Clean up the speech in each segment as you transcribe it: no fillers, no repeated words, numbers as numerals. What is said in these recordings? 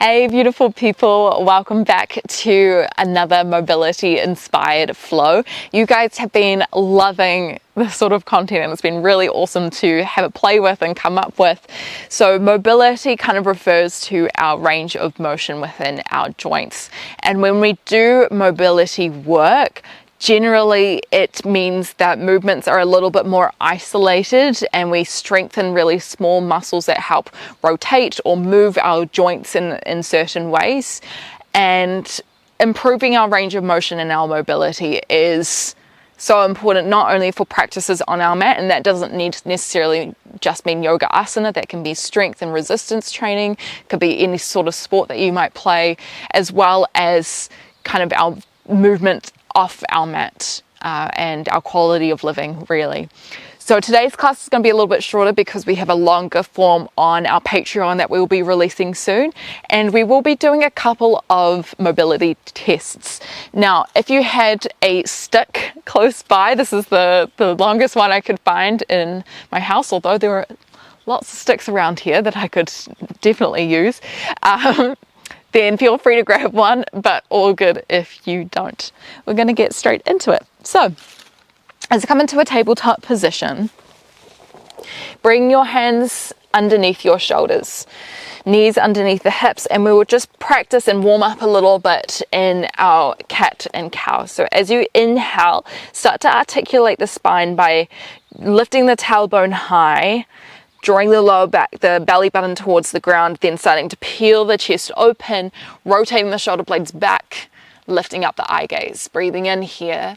Hey beautiful people, welcome back to another mobility inspired flow. You guys have been loving this sort of content and it's been really awesome to have it play with and come up with. So mobility kind of refers to our range of motion within our joints, and when we do mobility work, generally it means that movements are a little bit more isolated and we strengthen really small muscles that help rotate or move our joints in certain ways. And improving our range of motion and our mobility is so important, not only for practices on our mat, and that doesn't need necessarily just mean yoga asana. That can be strength and resistance training, could be any sort of sport that you might play, as well as kind of our movement off our mat and our quality of living, really. So today's class is going to be a little bit shorter because we have a longer form on our Patreon that we will be releasing soon, and we will be doing a couple of mobility tests. Now, if you had a stick close by, this is the longest one I could find in my house, although there are lots of sticks around here that I could definitely use. Then feel free to grab one, but all good if you don't. We're going to get straight into it. So, as you come into a tabletop position, bring your hands underneath your shoulders, knees underneath the hips, and we will just practice and warm up a little bit in our cat and cow. So as you inhale, start to articulate the spine by lifting the tailbone high, drawing the lower back, the belly button towards the ground, then starting to peel the chest open, rotating the shoulder blades back, lifting up the eye gaze, breathing in here.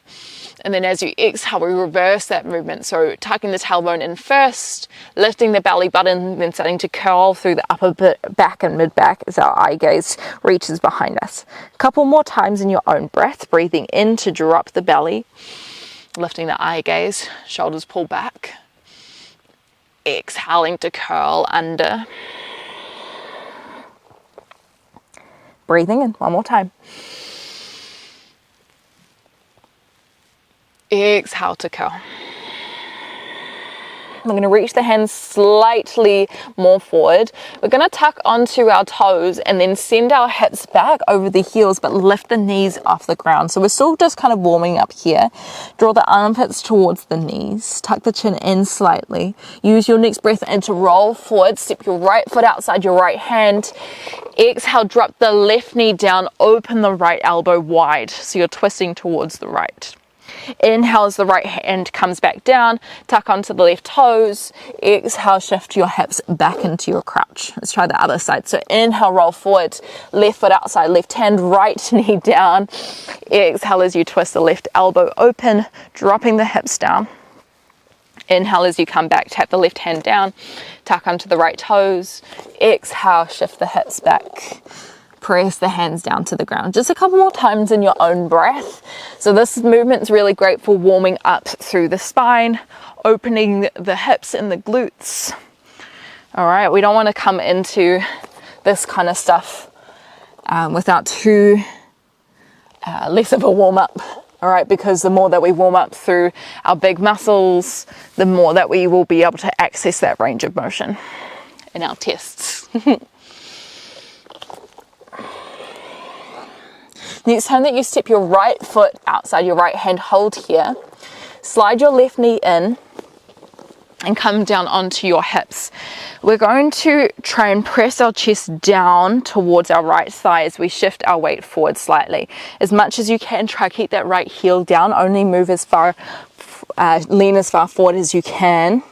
And then as you exhale, we reverse that movement. So tucking the tailbone in first, lifting the belly button, then starting to curl through the upper back and mid back as our eye gaze reaches behind us. A couple more times in your own breath, breathing in to drop the belly, lifting the eye gaze, shoulders pull back. Exhaling to curl under. Breathing in one more time. Exhale to curl. We're going to reach the hands slightly more forward. We're going to tuck onto our toes and then send our hips back over the heels, but lift the knees off the ground. So we're still just kind of warming up here. Draw the armpits towards the knees. Tuck the chin in slightly. Use your next breath in to roll forward. Step your right foot outside your right hand. Exhale, drop the left knee down. Open the right elbow wide. So you're twisting towards the right. Inhale as the right hand comes back down, tuck onto the left toes. Exhale, shift your hips back into your crouch. Let's try the other side. So inhale, roll forward, left foot outside, left hand, right knee down. Exhale as you twist the left elbow open, dropping the hips down. Inhale as you come back, tap the left hand down, tuck onto the right toes. Exhale, shift the hips back. Press the hands down to the ground. Just a couple more times in your own breath. So this movement is really great for warming up through the spine, opening the hips and the glutes. All right, we don't want to come into this kind of stuff without too less of a warm up. All right, because the more that we warm up through our big muscles, the more that we will be able to access that range of motion in our tests. Next time that you step your right foot outside your right hand, hold here. Slide your left knee in and come down onto your hips. We're going to try and press our chest down towards our right thigh as we shift our weight forward slightly. As much as you can, try keep that right heel down. Only move as far, lean as far forward as you can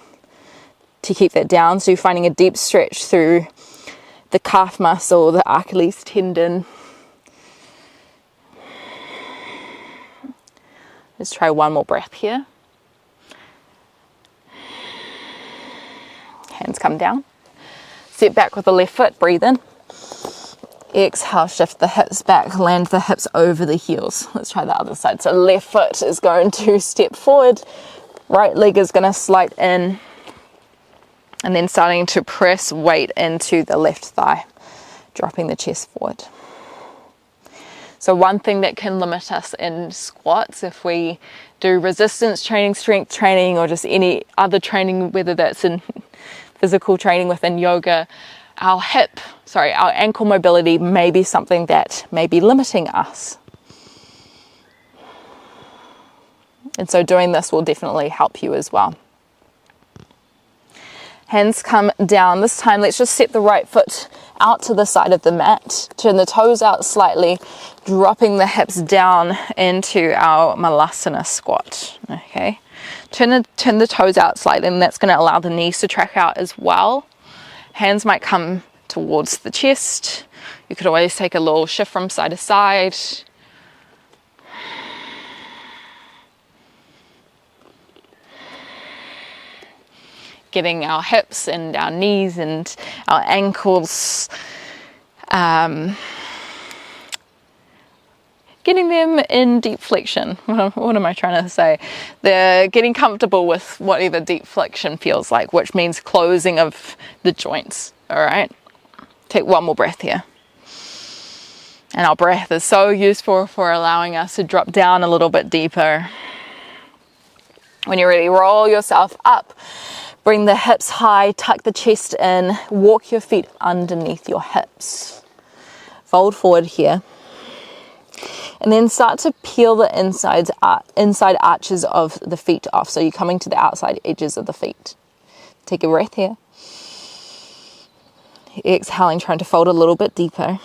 to keep that down. So you're finding a deep stretch through the calf muscle, the Achilles tendon. Let's try one more breath here. Hands come down. Step back with the left foot, breathe in. Exhale, shift the hips back, land the hips over the heels. Let's try the other side. So left foot is going to step forward, right leg is going to slide in, and then starting to press weight into the left thigh, dropping the chest forward. So one thing that can limit us in squats, if we do resistance training, strength training, or just any other training, whether that's in physical training within yoga, our ankle mobility may be something that may be limiting us. And so doing this will definitely help you as well. Hands come down. This time, let's just set the right foot out to the side of the mat. Turn the toes out slightly, dropping the hips down into our Malasana squat. Okay. Turn the toes out slightly, and that's going to allow the knees to track out as well. Hands might come towards the chest. You could always take a little shift from side to side. Getting our hips and our knees and our ankles, getting them in deep flexion. What am I trying to say? They're getting comfortable with whatever deep flexion feels like, which means closing of the joints. All right. Take one more breath here. And our breath is so useful for allowing us to drop down a little bit deeper. When you're ready, roll yourself up. Bring the hips high, tuck the chest in, walk your feet underneath your hips. Fold forward here. And then start to peel the inside arches of the feet off. So you're coming to the outside edges of the feet. Take a breath here. Exhaling, trying to fold a little bit deeper.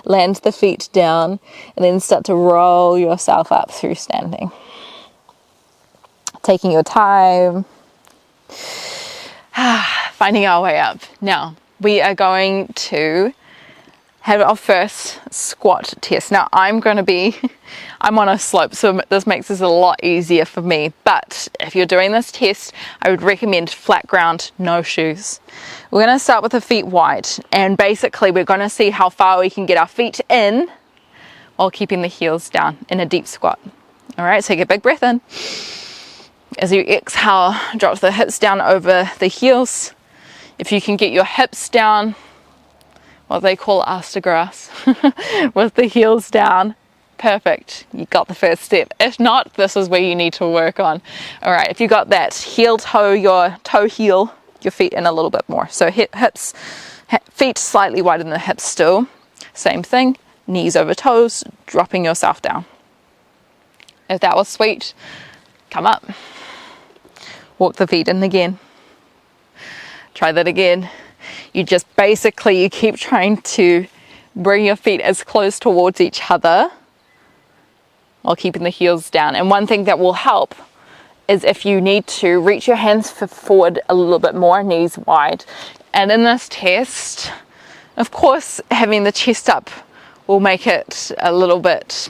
Land the feet down and then start to roll yourself up through standing. Taking your time, finding our way up. Now, we are going to have our first squat test. Now, I'm on a slope, so this makes this a lot easier for me. But if you're doing this test, I would recommend flat ground, no shoes. We're going to start with the feet wide, and basically we're going to see how far we can get our feet in while keeping the heels down in a deep squat. All right, take a big breath in. As you exhale, drop the hips down over the heels. If you can get your hips down, what they call astergrass, with the heels down, perfect. You got the first step. If not, this is where you need to work on. All right, if you got that heel toe, your toe heel, your feet in a little bit more. So hips, feet slightly wider than the hips still. Same thing, knees over toes, dropping yourself down. If that was sweet, come up. Walk the feet in again. Try that again. You keep trying to bring your feet as close towards each other while keeping the heels down. And one thing that will help is if you need to reach your hands forward a little bit more, knees wide. And in this test, of course, having the chest up will make it a little bit,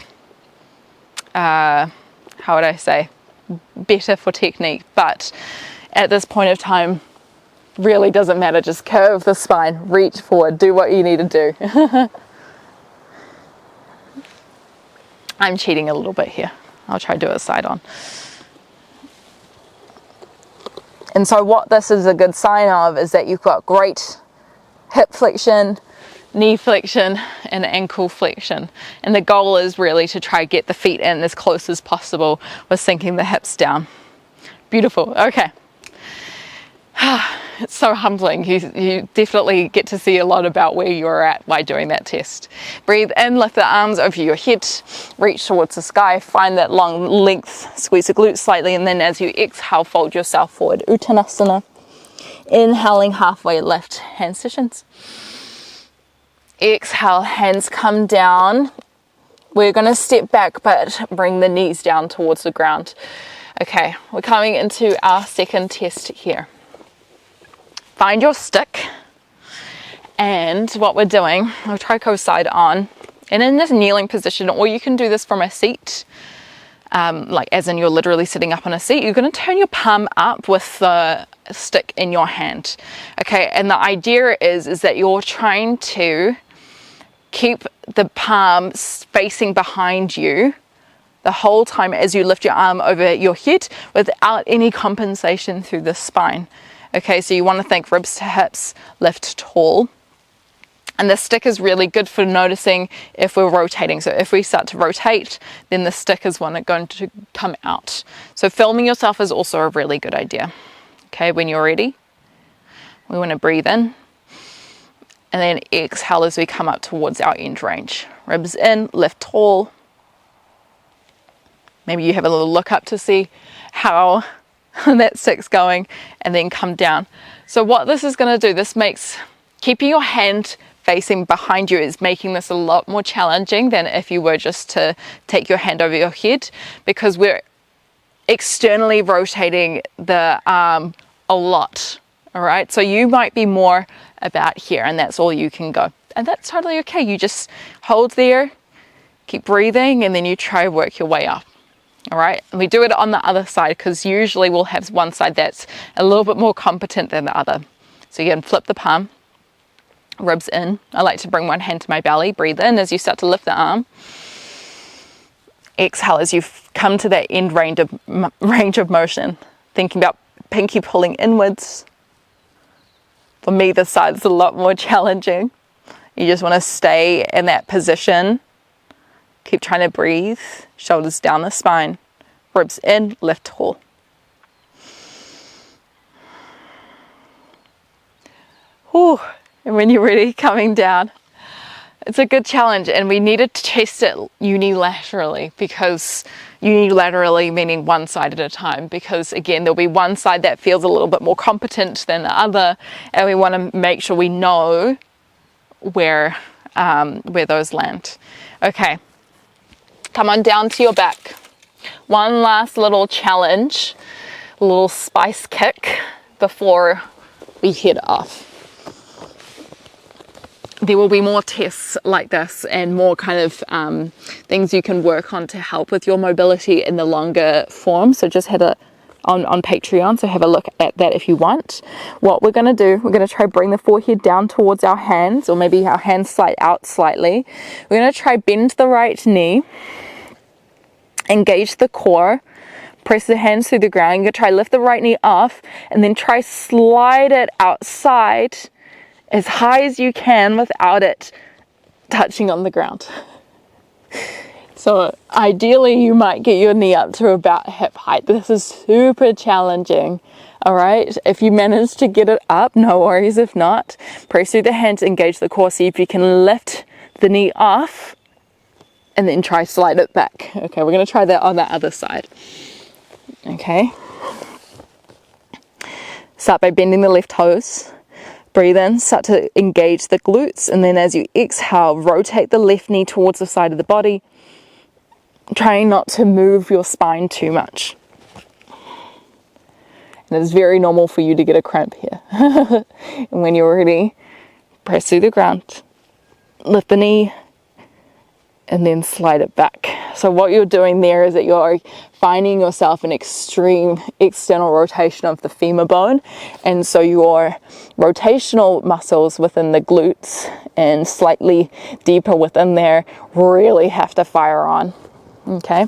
how would I say, better for technique. But at this point of time, really doesn't matter. Just curve the spine, reach forward, do what you need to do. I'm cheating a little bit here. I'll try to do it side on. And so what this is a good sign of is that you've got great hip flexion, knee flexion, and ankle flexion. And the goal is really to try get the feet in as close as possible with sinking the hips down. Beautiful. Okay. It's so humbling. You definitely get to see a lot about where you're at by doing that test. Breathe in, lift the arms over your head, reach towards the sky, find that long length, squeeze the glutes slightly, and then as you exhale, fold yourself forward. Uttanasana. Inhaling, halfway lift, hands to shins. Exhale, hands come down. We're going to step back, but bring the knees down towards the ground. Okay, we're coming into our second test here. Find your stick, and what we're doing, I'll try go side on, and in this kneeling position, or you can do this from a seat, like as in you're literally sitting up on a seat, you're going to turn your palm up with the stick in your hand. Okay, and the idea is that you're trying to keep the palm facing behind you the whole time as you lift your arm over your head without any compensation through the spine. Okay, so you want to think ribs to hips, lift tall. And the stick is really good for noticing if we're rotating. So if we start to rotate, then the stick is going to come out. So filming yourself is also a really good idea. Okay, when you're ready, We want to breathe in and then exhale as we come up towards our end range. Ribs in, lift tall. Maybe you have a little look up to see how that stick's going, and then come down. So what this is going to do, this makes keeping your hand facing behind you is making this a lot more challenging than if you were just to take your hand over your head, because we're externally rotating the arm a lot. All right, so you might be more about here, and that's all you can go, and that's totally okay. You just hold there, keep breathing, and then you try to work your way up. All right, and we do it on the other side because usually we'll have one side that's a little bit more competent than the other. So you can flip the palm, ribs in. I like to bring one hand to my belly, breathe in as you start to lift the arm. Exhale as you come to that end range of motion, thinking about pinky pulling inwards. For me, this side's a lot more challenging. You just want to stay in that position. Keep trying to breathe, shoulders down the spine, ribs in, lift tall. Whew. And when you're ready, coming down. It's a good challenge, and we needed to test it unilaterally, because unilaterally meaning one side at a time, because again, there'll be one side that feels a little bit more competent than the other, and we want to make sure we know where those land. Okay. Come on down to your back. One last little challenge, a little spice kick before we head off. There will be more tests like this and more kind of things you can work on to help with your mobility in the longer form. So just head on Patreon, so have a look at that if you want. What we're going to do, we're going to try bring the forehead down towards our hands, or maybe our hands slide out slightly. We're going to try bend the right knee, engage the core, press the hands through the ground. You're going to try lift the right knee off, and then try slide it outside as high as you can without it touching on the ground. So ideally you might get your knee up to about hip height. This is super challenging. All right, if you manage to get it up, no worries. If not, press through the hands, engage the core, see if you can lift the knee off, and then try slide it back. Okay, we're going to try that on the other side. Okay, start by bending the left toes. Breathe in, start to engage the glutes, and then as you exhale, rotate the left knee towards the side of the body, trying not to move your spine too much. And it's very normal for you to get a cramp here. And when you're ready, press through the ground, lift the knee, and then slide it back. So what you're doing there is that you're finding yourself an extreme external rotation of the femur bone, and so your rotational muscles within the glutes and slightly deeper within there really have to fire on. Okay,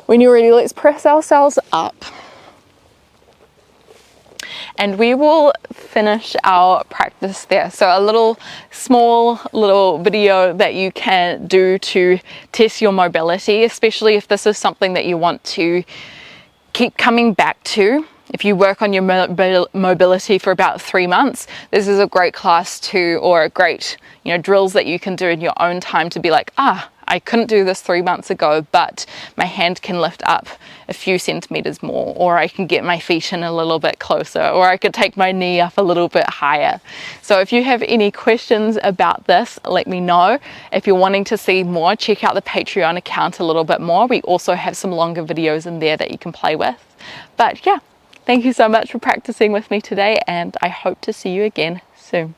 when you're ready, let's press ourselves up. And we will finish our practice there. So a small little video that you can do to test your mobility, especially if this is something that you want to keep coming back to. If you work on your mobility for about 3 months, this is a great class to, or a great, drills that you can do in your own time to be like, I couldn't do this 3 months ago, but my hand can lift up a few centimeters more, or I can get my feet in a little bit closer, or I could take my knee up a little bit higher. So if you have any questions about this, let me know. If you're wanting to see more, check out the Patreon account a little bit more. We also have some longer videos in there that you can play with. But yeah, thank you so much for practicing with me today, and I hope to see you again soon.